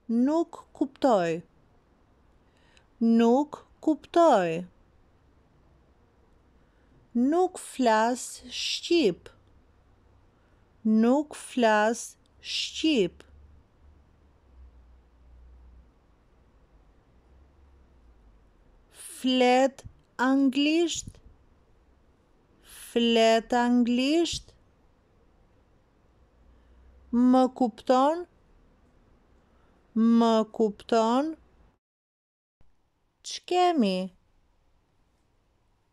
Nuk kuptoj. Nuk kuptoj. Nuk flas shqip. Nuk flas shqip. Flet anglisht. Flet anglisht. Më kupton. Më kupton. Ç'kemi?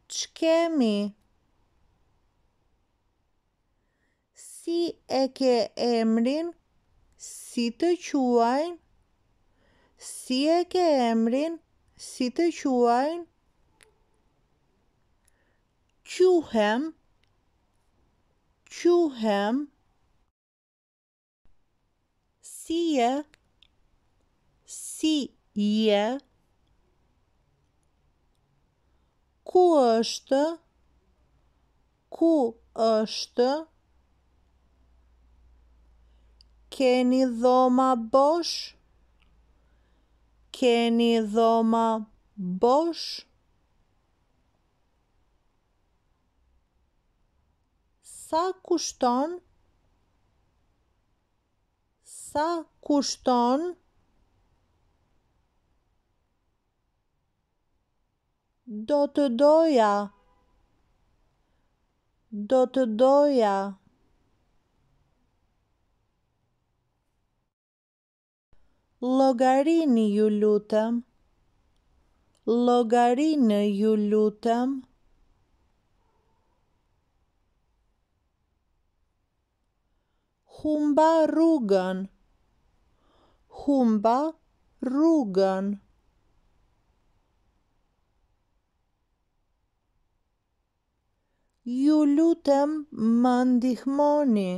Ç'kemi? Si e ke emrin? Si të quajnë? Si e ke emrin? Si të quajnë? Quhem. Quhem. Si je? Si je? Ku është? Ku është? Keni dhoma bosh? Keni dhoma bosh? Sa kushton? Sa kushton? Do të doja. Do të doja. Llogarinë ju lutem. Llogarinë ju lutem. Humba rrugën. Humba rrugën. Ju lutem më ndihmoni.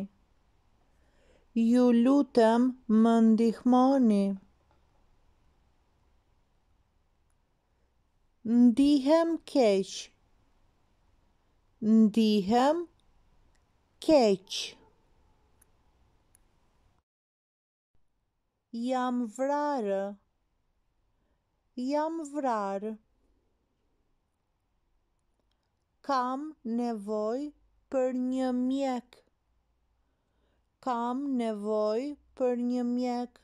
Ju lutem më ndihmoni. Ndihem keq. Ndihem keq. Jam vrarë. Jam vrarë. Kam nevojë për një mjek. Kam nevojë për një mjek.